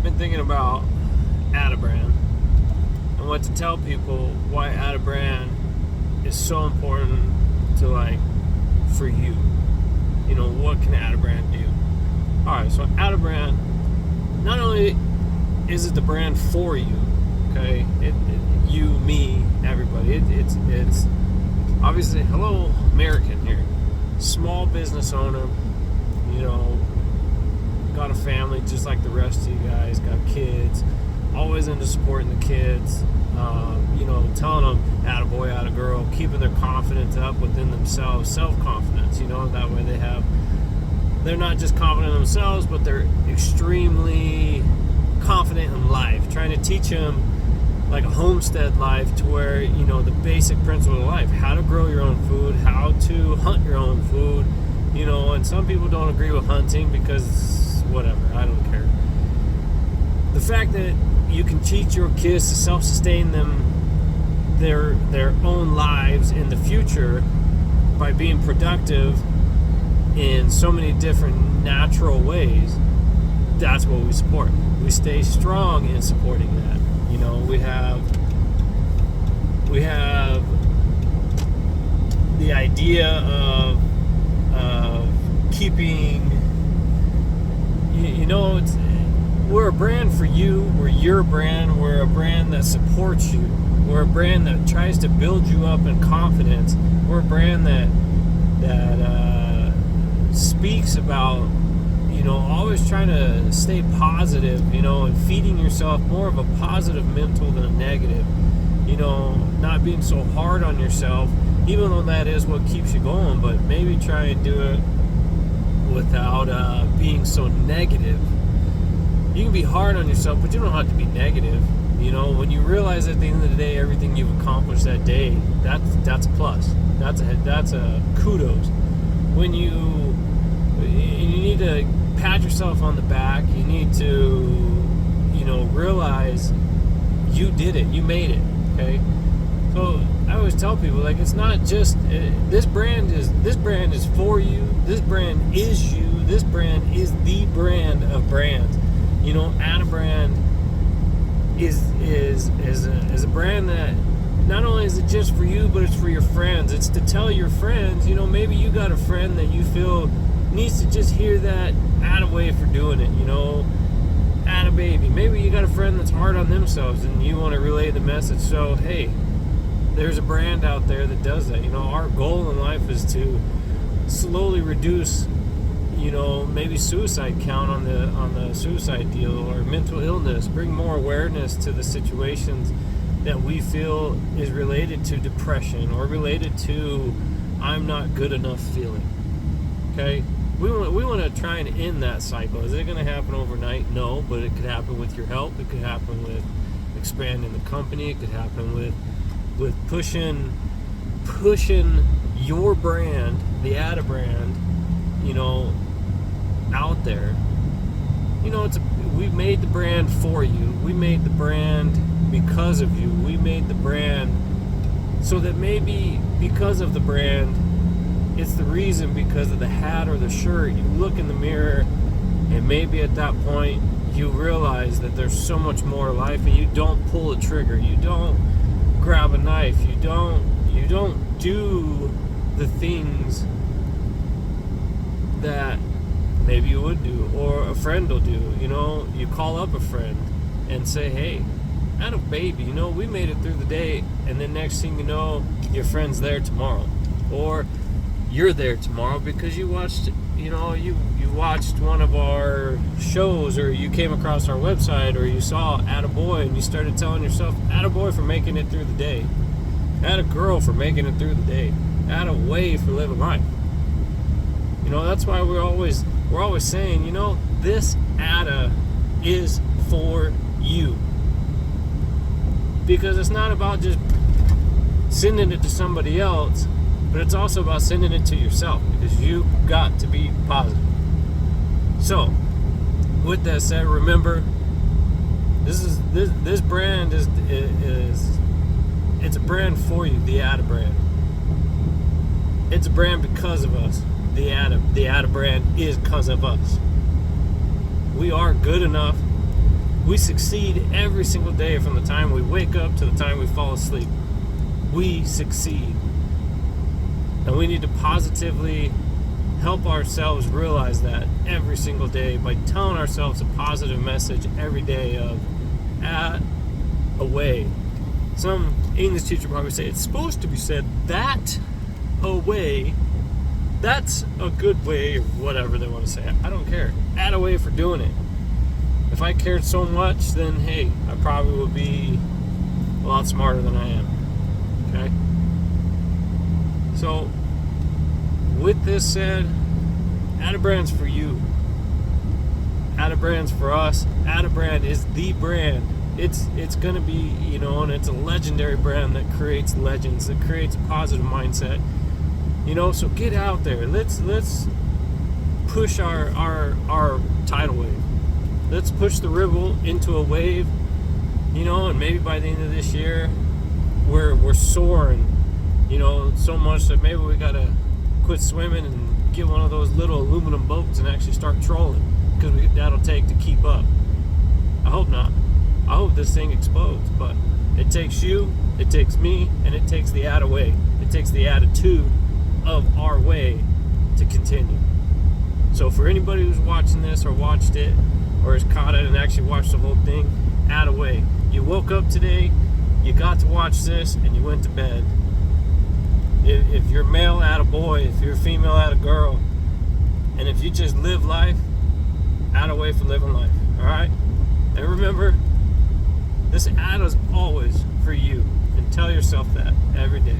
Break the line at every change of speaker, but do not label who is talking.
been thinking about Atta brand and what to tell people why Atta brand is so important to, like, for you. You know, what can Atta brand do? Alright, so Atta brand, not only is it the brand for you, okay? You, me, everybody. It's obviously, hello, American here. Small business owner, you know, got a family just like the rest of you guys, got kids, always into supporting the kids, you know, telling them attaboy, attagirl, keeping their confidence up within themselves, self-confidence, you know, that way they're not just confident in themselves, but they're extremely confident in life, trying to teach them like a homestead life to where, you know, the basic principle of life, how to grow your own food, how to hunt your own food, you know, and some people don't agree with hunting because whatever, I don't care. The fact that you can teach your kids to self-sustain their own lives in the future by being productive in so many different natural ways, that's what we support. We stay strong in supporting that. You know, we have the idea of keeping, you know, we're a brand for you, we're your brand, we're a brand that supports you, we're a brand that tries to build you up in confidence, we're a brand that speaks about, you know, always trying to stay positive, you know, and feeding yourself more of a positive mental than a negative, you know, not being so hard on yourself, even though that is what keeps you going, but maybe try and do it without being so negative. You can be hard on yourself, but you don't have to be negative. You know, when you realize at the end of the day everything you've accomplished that day, that's a plus. That's a kudos. When you need to pat yourself on the back, you need to, you know, realize you did it, you made it. Okay, so I always tell people, like, it's not just this brand is for you. This brand is you. This brand is the brand of brands. You know, Atta brand is a brand that not only is it just for you, but it's for your friends. It's to tell your friends, you know, maybe you got a friend that you feel needs to just hear that attaway for doing it, you know, atta baby. Maybe you got a friend that's hard on themselves and you want to relay the message. So, hey, there's a brand out there that does that. You know, our goal in life is to slowly reduce, you know, maybe suicide count on the suicide deal, or mental illness, bring more awareness to the situations that we feel is related to depression or related to I'm not good enough feeling. Okay? We want to try and end that cycle. Is it going to happen overnight? No, but it could happen with your help. It could happen with expanding the company. It could happen with pushing your brand, the Atta brand, you know, out there. You know, we made the brand for you. We made the brand because of you. We made the brand so that maybe because of the brand, it's the reason, because of the hat or the shirt, you look in the mirror and maybe at that point you realize that there's so much more life, and you don't pull a trigger, you don't grab a knife, you don't do the things that maybe you would do or a friend will do. You know, you call up a friend and say, hey, atta baby, you know, we made it through the day, and then next thing you know, your friend's there tomorrow, or you're there tomorrow because you watched, you know, you watched one of our shows, or you came across our website, or you saw attaboy and you started telling yourself, attaboy for making it through the day, attagirl for making it through the day, attaway for living life. You know, that's why we're always saying, you know, this Atta is for you, because it's not about just sending it to somebody else, but it's also about sending it to yourself, because you've got to be positive. So, with that said, remember, this brand is it's a brand for you, the Atta brand. It's a brand because of us. The Atta brand is because of us. We are good enough We succeed every single day from the time we wake up to the time we fall asleep. We succeed. And we need to positively help ourselves realize that every single day by telling ourselves a positive message every day of at a way. Some English teacher probably say it's supposed to be said that a way. That's a good way, or whatever they want to say. I don't care. Add a way for doing it. If I cared so much, then hey, I probably would be a lot smarter than I am. Okay? So, with this said, Atta brand's for you. Atta brand's for us. Atta brand is the brand. It's gonna be, you know, and it's a legendary brand that creates legends, that creates a positive mindset. You know, so get out there. Let's push our tidal wave. Let's push the ripple into a wave. You know, and maybe by the end of this year, we're soaring. You know, so much that maybe we gotta quit swimming and get one of those little aluminum boats and actually start trolling, because that'll take to keep up. I hope not. I hope this thing explodes, but it takes you, it takes me, and it takes the Atta way. It takes the attitude of our way to continue. So for anybody who's watching this or watched it or has caught it and actually watched the whole thing, Atta way. You woke up today, you got to watch this, and you went to bed. If you're male, Atta boy. If you're female, Atta girl. And if you just live life, Atta way for living life. Alright? And remember, this Atta's always for you. And tell yourself that every day.